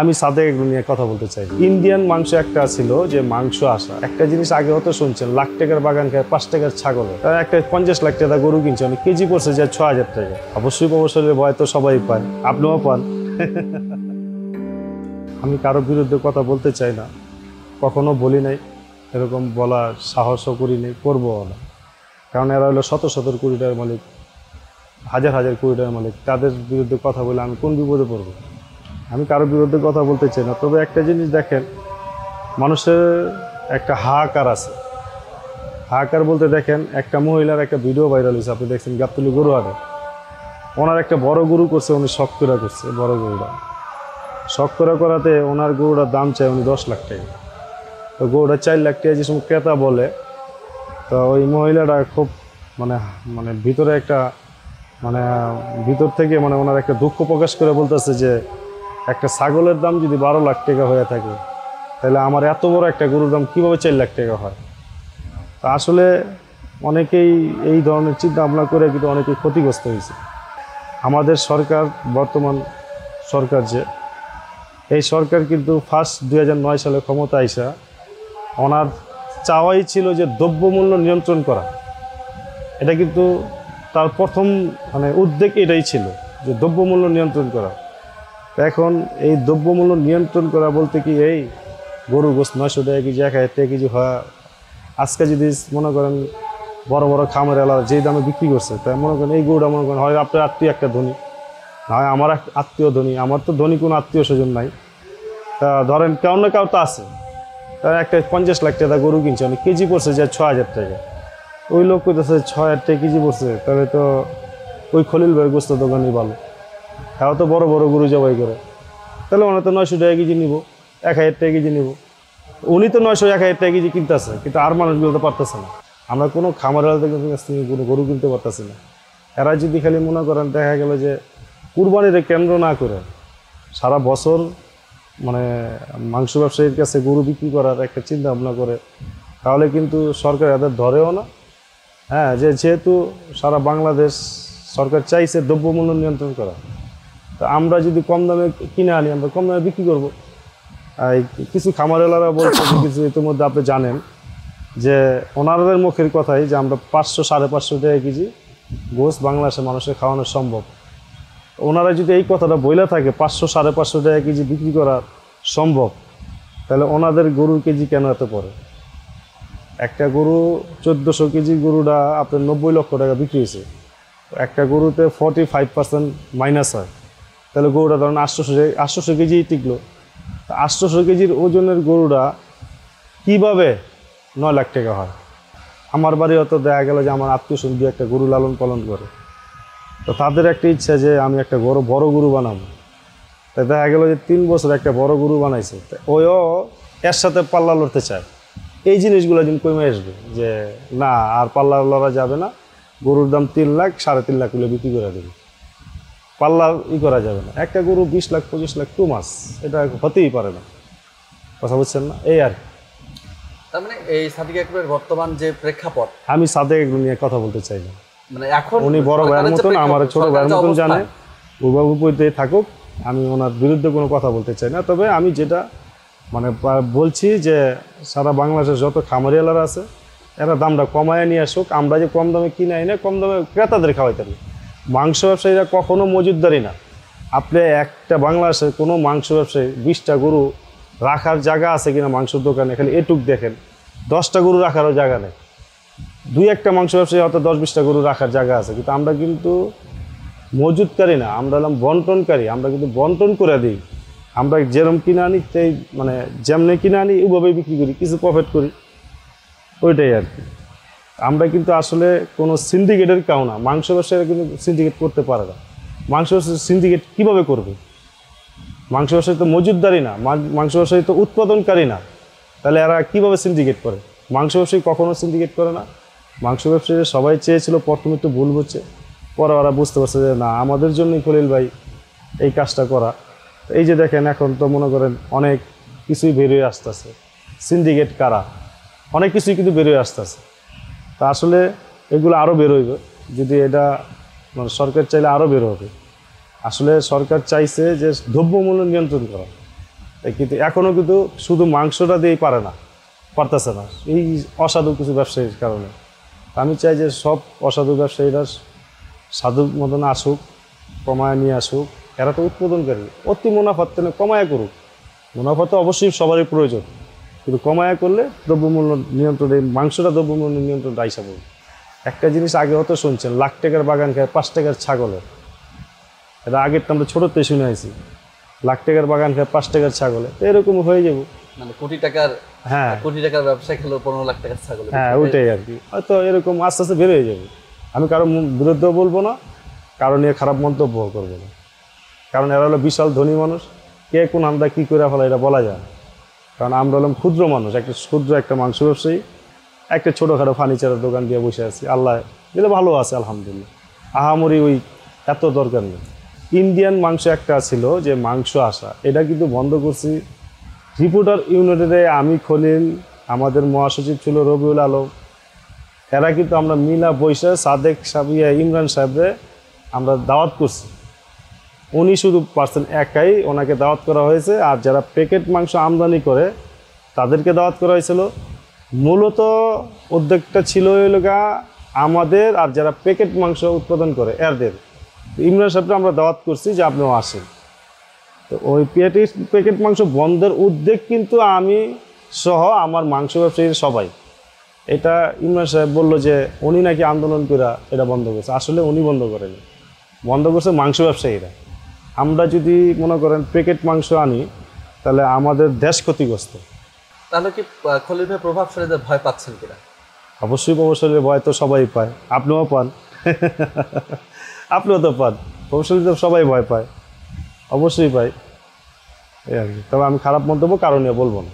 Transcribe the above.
আমি সাদেক নিয়ে কথা বলতে চাই। ইন্ডিয়ান মাংস একটা ছিল যে মাংস আসা একটা জিনিস আগে হতো শুনছেন, লাখ টাকার বাগান খায় 5 টাকার ছাগলে, তারা একটা 50 লাখ টাকা গরু কিনছে, অনেক কেজি পড়ছে যে 6000 টাকা। অবশ্যই প্রবসরের ভয় তো সবাই পায়, আপনিও পান। আমি কারো বিরুদ্ধে কথা বলতে চাই না, কখনো বলি নাই, এরকম বলার সাহসও করি নাই, করবো না। কারণ এরা হলো শত শত কোটি টাকার মালিক, হাজার হাজার কোটি টাকার মালিক, তাদের বিরুদ্ধে কথা বলে আমি কোন বিপদে পড়বো? আমি কারোর বিরুদ্ধে কথা বলতে চাই না। তবে একটা জিনিস দেখেন, মানুষের একটা হাহাকার আছে। হাহাকার বলতে দেখেন, একটা মহিলার একটা ভিডিও ভাইরাল হয়েছে, আপনি দেখছেন, গাবতলী গরু হাটে ওনার একটা বড় গরু করছে, উনি শখ করে করছে, বড় গরুটা শখ করে করাতে ওনার গরুটার দাম চাই উনি 10 লাখ টাকা। তো গরুটা 4 লাখ টাকা যে সময় ক্রেতা বলে, তো ওই মহিলাটা খুব মানে মানে ভিতরে একটা মানে ভিতর থেকে মানে ওনার একটা দুঃখ প্রকাশ করে বলতেছে যে একটা ছাগলের দাম যদি 12 লাখ টাকা হয়ে থাকে, তাহলে আমার এত বড় একটা গরুর দাম কীভাবে 4 লাখ টাকা হয়? তা আসলে অনেকেই এই ধরনের চিন্তা ভাবনা করে কিন্তু অনেকেই ক্ষতিগ্রস্ত হয়েছে। আমাদের সরকার, বর্তমান সরকার যে এই সরকার কিন্তু ফার্স্ট 2009 সালে ক্ষমতা আইসা ওনার চাওয়াই ছিল যে দ্রব্যমূল্য নিয়ন্ত্রণ করা। এটা কিন্তু তার প্রথম মানে উদ্যোগ এটাই ছিল যে দ্রব্যমূল্য নিয়ন্ত্রণ করা। এখন এই দ্রব্যমূল্য নিয়ন্ত্রণ করা বলতে কি, এই গরু গোস 900 টাকা কেজি, 1000 টাকা কেজি হয় আজকে যদি মনে করেন বড় বড় খামার এলাকা যেই দামে বিক্রি করছে, তাই মনে করেন এই গরুটা মনে করেন হয় আপনার আত্মীয় একটা ধনী, না হয় আমার আত্মীয় ধনী। আমার তো ধনী কোনো আত্মীয় স্বজন নাই, তা ধরেন কারো না কারো তো আছে, তারা একটা 50 লাখ টাকা গরু কিনছে, অনেক কেজি পড়ছে যে 6000 টাকা। ওই লোক কইতেছে 6000 টাকা কেজি পড়ছে, তাহলে তো ওই খলিল ভাইয়ের গোস্ত দোকানই ভালো, তাও তো বড় বড় গরু জবাই করে, তাহলে ওনার তো 900 টাকা কেজি নিব, 1000 টাকা কেজি নিব। উনি তো 900 1000 টাকা কেজি কিনতেছে, কিন্তু আর মানুষগুলো তো পারতেছে না। আমরা কোনো খামারওয়ালাদের কাছ থেকে কোনো গরু কিনতে পারতেছি না। এরা যদি খালি মনে করেন, দেখা গেল যে কুরবানির কেন্দ্র না করে সারা বছর মানে মাংস ব্যবসায়ীর কাছে গরু বিক্রি করার একটা চিন্তা ভাবনা করে, তাহলে কিন্তু সরকার এদের ধরেও না। হ্যাঁ, যেহেতু সারা বাংলাদেশ সরকার চাইছে দ্রব্যমূল্য নিয়ন্ত্রণ করা, তো আমরা যদি কম দামে কিনে আনি, আমরা কম দামে বিক্রি করবো। কিছু খামারওয়ালারা বলছে, কিছু ইতিমধ্যে আপনি জানেন যে ওনাদের মুখের কথাই যে আমরা 500 550 টাকা কেজি গোশ বাংলাদেশের মানুষের খাওয়ানো সম্ভব। ওনারা যদি এই কথাটা বইলা থাকে 500 550 টাকা কেজি বিক্রি করা সম্ভব, তাহলে ওনাদের গরুর কেজি কেন এত পড়ে? একটা গরু 1400 কেজি গরুটা আপনার 90 লক্ষ টাকা বিক্রি হয়েছে, একটা গরুতে 45% মাইনাস হয়, তাহলে গরুটা ধরেন 800 কেজি টিকলো। 800 কেজির ওজনের গরুটা কিভাবে 9 লাখ টাকা হয়? আমার বাড়ি হয়তো দেখা গেল যে আমার আত্মীয় স্বজন একটা গরু লালন পালন করে, তো তাদের একটা ইচ্ছা যে আমি একটা বড় গরু বানাবো। তাই দেখা গেল যে 3 বছর একটা বড় গরু বানাইছে, ওইও এর সাথে পাল্লা লড়তে চায়। এই জিনিসগুলো দিন কমে আসবে যে না, আর পাল্লা লড়া যাবে না, গরুর দাম 3 লাখ 3.5 লাখ হলে বিক্রি করে দেবে, পাল্লা করা যাবে না। একটা গরু 20 লাখ 25 লাখ টু মাস, এটা হতেই পারে না। কথা বুঝছেন না? এই আর তার মানে এই সাদিক আকবরের বর্তমান যে প্রেক্ষাপট, আমি সাদেক নিয়ে কথা বলতে চাই না। মানে এখন উনি বড় ভাইয়ের মতন, আমার ছোট ভাইয়ের মতন জানে, উপাতে থাকুক, আমি ওনার বিরুদ্ধে কোনো কথা বলতে চাই না। তবে আমি যেটা মানে বলছি যে সারা বাংলাদেশের যত খামারিয়ালারা আছে, এরা দামটা কমায় নিয়ে আসুক। আমরা যে কম দামে কিনে আনি না, কম দামে ক্রেতাদের খাওয়াইতে পারি। মাংস ব্যবসায়ীরা কখনো মজুদদারি না। আপনি একটা বাংলাদেশের কোনো মাংস ব্যবসায়ী 20টা গরু রাখার জায়গা আছে কিনা মাংসের দোকানে, খালি এটুক দেখেন, 10টা গরু রাখারও জায়গা নেই। 2-1টা মাংস ব্যবসায়ী হয়তো 10-20টা গরু রাখার জায়গা আছে, কিন্তু আমরা কিন্তু মজুদকারী না, আমরা হলাম বন্টনকারী। আমরা কিন্তু বন্টন করে দিই। আমরা যেরকম কিনে আনি সেই মানে যেমনি কিনে আনি ওইভাবেই বিক্রি করি, কিছু প্রফিট করি, ওইটাই আর কি। আমরা কিন্তু আসলে কোনো সিন্ডিকেটের কাউ না। মাংস ব্যবসায়ীরা কিন্তু সিন্ডিকেট করতে পারে না। মাংস ব্যবসায়ী সিন্ডিকেট কীভাবে করবে? মাংস ব্যবসায়ী তো মজুদদারি না, মাংস ব্যবসায়ী তো উৎপাদনকারী না, তাহলে এরা কীভাবে সিন্ডিকেট করে? মাংস ব্যবসায়ী কখনো সিন্ডিকেট করে না। মাংস ব্যবসায়ীরা সবাই চেয়েছিল, প্রথমে একটু ভুল হচ্ছে, পরে ওরা বুঝতে পারছে যে না, আমাদের জন্যই খলিল ভাই এই কাজটা করা। এই যে দেখেন, এখন তো মনে করেন অনেক কিছুই বেরিয়ে আসতেছে, সিন্ডিকেট কারা, অনেক কিছুই কিন্তু বেরিয়ে আসতেছে। তা আসলে এগুলো আরও বেরোইবে, যদি এটা মানে সরকার চাইলে আরও বের হবে। আসলে সরকার চাইছে যে দ্রব্যমূল্য নিয়ন্ত্রণ করা, কিন্তু এখনও কিন্তু শুধু মাংসটা দিয়েই পারতেছে না এই অসাধু কিছু ব্যবসায়ীর কারণে। আমি চাই যে সব অসাধু ব্যবসায়ীরা সাধু মতন আসুক, কমায় নিয়ে আসুক। এরা তো উৎপাদনকারী, অতি মুনাফার তেনে কমায়া করুক। মুনাফা তো অবশ্যই সবারই প্রয়োজন, কিন্তু কমায়া করলে দ্রব্যমূল্য নিয়ন্ত্রণ, এই মাংসটা দ্রব্যমূল্য নিয়ন্ত্রণ আইসা পড়বে। একটা জিনিস আগে হয়তো শুনছেন, লাখ টাকার বাগান খায় 5 টাকার ছাগলের, এটা আগেরটা আমরা ছোটোতে শুনে আইছি। লাখ টাকার বাগান খায় 5 টাকার ছাগলে, তো এরকম হয়ে যাব। মানে হ্যাঁ কোটি টাকার ব্যবসা খেলো 15 লাখ টাকার ছাগল। হ্যাঁ, ওইটাই আর কি। হয়তো এরকম আস্তে আস্তে বের হয়ে যাবে। আমি কারো বিরুদ্ধেও বলবো না, কারো নিয়ে খারাপ মন্তব্য করবো না, কারণ এরা হলো বিশাল ধনী মানুষ। কে কোন আমরা কী করে ফেলা এটা বলা যায় না। কারণ আমরা হলাম ক্ষুদ্র মানুষ, ক্ষুদ্র একটা মাংস ব্যবসায়ী, একটা ছোটোখাটো ফার্নিচারের দোকান দিয়ে বসে আছি। আল্লাহ দিলে ভালো আছে, আলহামদুলিল্লাহ। আহামরি ওই এত দরকার নেই। ইন্ডিয়ান মাংস একটা ছিল যে মাংস আসা, এটা কিন্তু বন্ধ করছি। রিপোর্টার ইউনিটের আমি খলিল, আমাদের মহাসচিব ছিল রবিউল আলম, এরা কিন্তু আমরা মিলা বৈশা সাদেক সাবিয়া ইমরান সাহেবরে আমরা দাওয়াত করছি। উনি শুধু পার্সন একাই, ওনাকে দাওয়াত করা হয়েছে। আর যারা প্যাকেট মাংস আমদানি করে তাদেরকে দাওয়াত করা হয়েছিল। মূলত উদ্যোগটা ছিল এলাকা আমাদের, আর যারা প্যাকেট মাংস উৎপাদন করে এদের। ইমরান সাহেবকে আমরা দাওয়াত করছি যে আপনিও আসেন। তো ওই প্যাকেট মাংস বন্ধের উদ্যোগ কিন্তু আমি সহ আমার মাংস ব্যবসায়ীর সবাই। এটা ইমরান সাহেব বললো যে উনি নাকি আন্দোলন করে এটা বন্ধ করছে। আসলে উনি বন্ধ করেনি, বন্ধ করছে মাংস ব্যবসায়ীরা। আমরা যদি মনে করেন প্যাকেট মাংস আনি, তাহলে আমাদের দেশ ক্ষতিগ্রস্ত। তাহলে কি খলিল ভাই প্রভাবশালীদের ভয় পাচ্ছেন কিনা? অবশ্যই প্রভাবশালীর ভয় তো সবাই পায়, আপনিও পান। আপনিও তো পান, প্রভাবশালীদের সবাই ভয় পায়, অবশ্যই পায়। এই আর কি। তবে আমি খারাপ মন্তব্য কারণে বলবো না।